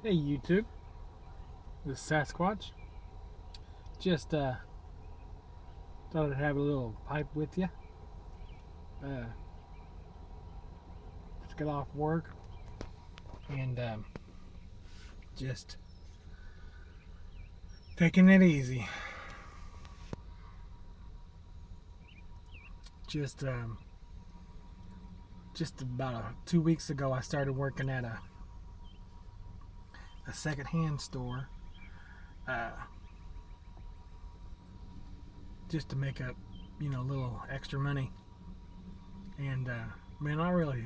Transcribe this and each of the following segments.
Hey YouTube, this is Sasquatch. Just thought I'd have a little pipe with you. Uh, just got off work and just taking it easy. Just just about 2 weeks ago, I started working at a secondhand store, uh, just to make up, a little extra money. And man, I really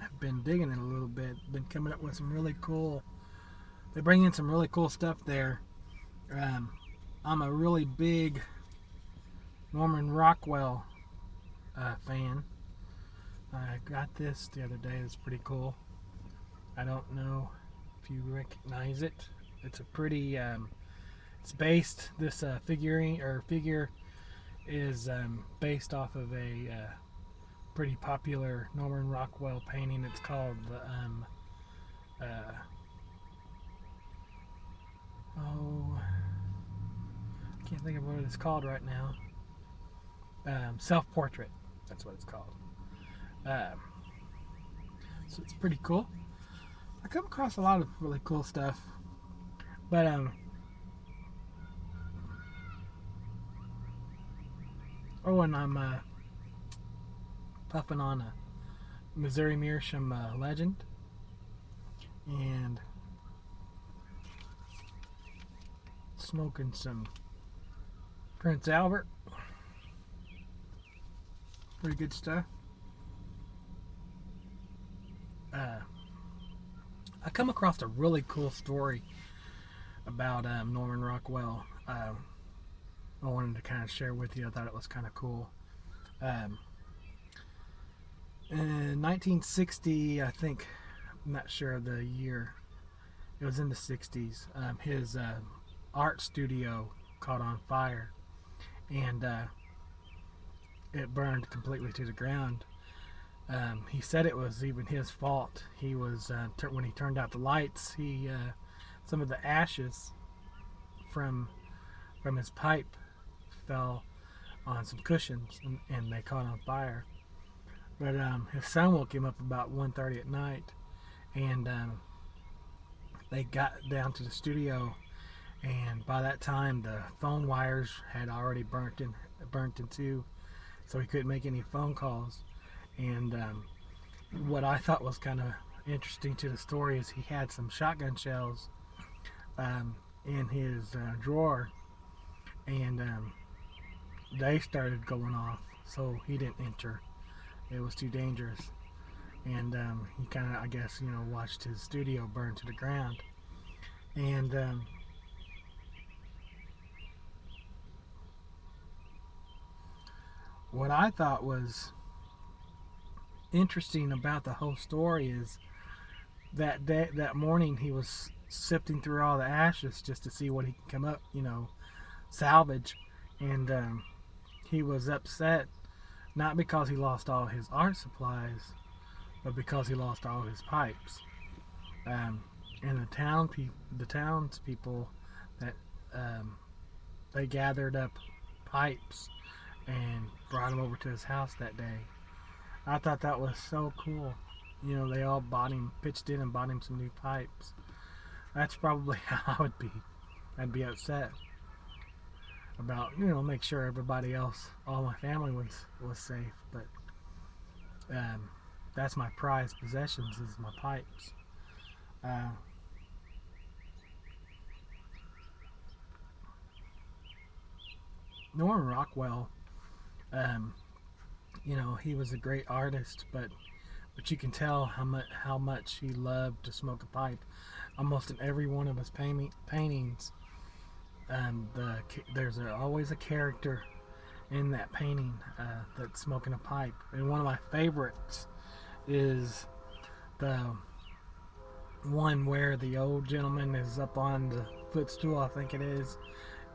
have been digging it a little bit. Been coming up with some really cool. They bring in some really cool stuff there. Um, I'm a really big Norman Rockwell fan. I got this the other day. It's pretty cool. I don't know if you recognize it. It's a pretty. It's based. This figure is based off of a pretty popular Norman Rockwell painting. It's called the uh, oh, I can't think of what it's called right now. Self portrait. That's what it's called. Um, so it's pretty cool. I come across a lot of really cool stuff, but and I'm puffing on a Missouri meerschaum legend, and smoking some Prince Albert. Pretty good stuff. I come across a really cool story about Norman Rockwell. I wanted to kind of share with you. I thought it was kind of cool. Um, in 1960, I think, I'm not sure of the year. It was in the 60s. His art studio caught on fire, and it burned completely to the ground. He said it was even his fault. He was when he turned out the lights, he some of the ashes from his pipe fell on some cushions, and they caught on fire. But his son woke him up about 1:30 at night, and they got down to the studio, and by that time the phone wires had already burnt in two, so he couldn't make any phone calls. And what I thought was kind of interesting to the story is he had some shotgun shells in his drawer, and they started going off, so he didn't enter. It was too dangerous, and he kind of, I guess, watched his studio burn to the ground. And what I thought was interesting about the whole story is that morning he was sifting through all the ashes just to see what he could come up, salvage, and he was upset not because he lost all his art supplies, but because he lost all his pipes. And the townspeople that they gathered up pipes and brought him over to his house that day. I thought that was so cool. They all pitched in and bought him some new pipes. That's probably how I would be. I'd be upset about, make sure everybody else, all my family was safe. But that's my prized possessions, is my pipes. Uh, Norman Rockwell, um, he was a great artist, but you can tell how much he loved to smoke a pipe. Almost in every one of his paintings, there's always a character in that painting that's smoking a pipe. And one of my favorites is the one where the old gentleman is up on the footstool, I think it is,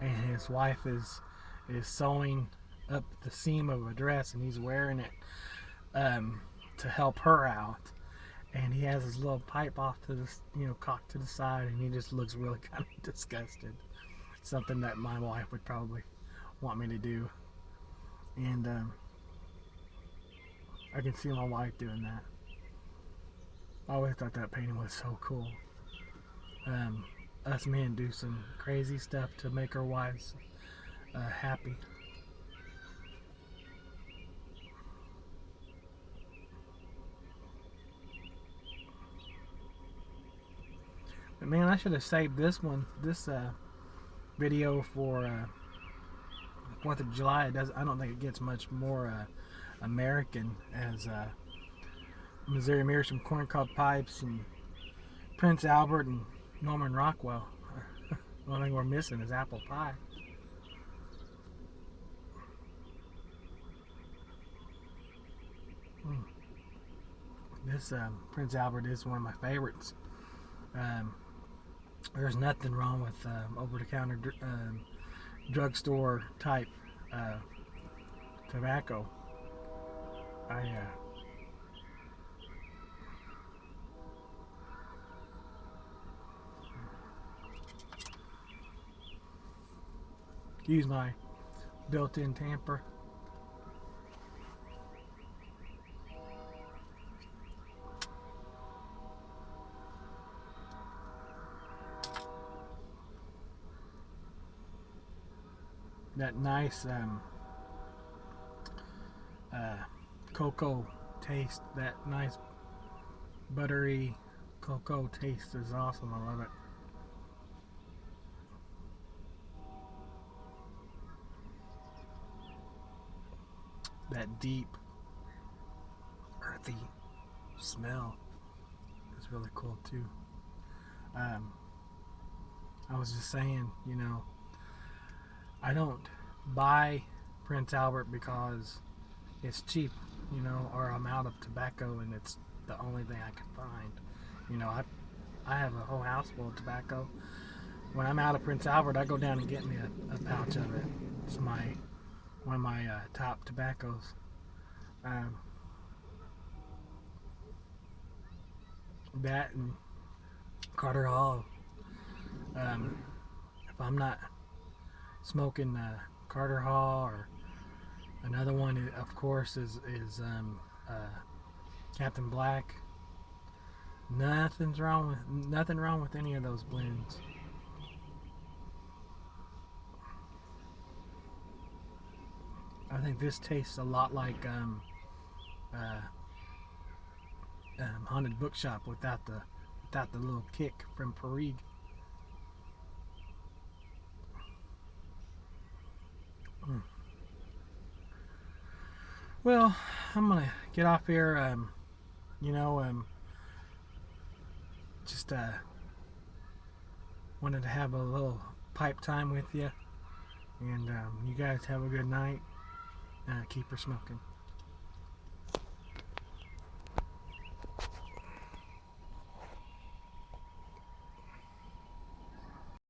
and his wife is sewing up the seam of a dress, and he's wearing it to help her out. and he has his little pipe off to the, cocked to the side, and he just looks really kind of disgusted. Something that my wife would probably want me to do, and I can see my wife doing that. I always thought that painting was so cool. Us men do some crazy stuff to make our wives happy. But man, I should have saved this video for 4th of July. I don't think it gets much more American as Missouri Meerschaum corncob pipes and Prince Albert and Norman Rockwell. The only thing we're missing is apple pie. This Prince Albert is one of my favorites. There's nothing wrong with over-the-counter drugstore type tobacco. Use my built-in tamper. That nice cocoa taste, that nice buttery cocoa taste is awesome. I love it. That deep, earthy smell is really cool too. I was just saying, I don't buy Prince Albert because it's cheap, or I'm out of tobacco and it's the only thing I can find. I have a whole house full of tobacco. When I'm out of Prince Albert, I go down and get me a pouch of it. It's one of my top tobaccos. That and Carter Hall. If I'm not smoking Carter Hall, or another one, of course, is Captain Black. Nothing wrong with any of those blends. I think this tastes a lot like Haunted Bookshop without the little kick from Perigue. Well, I'm gonna get off here. Just wanted to have a little pipe time with you, and you guys have a good night. Keep her smoking.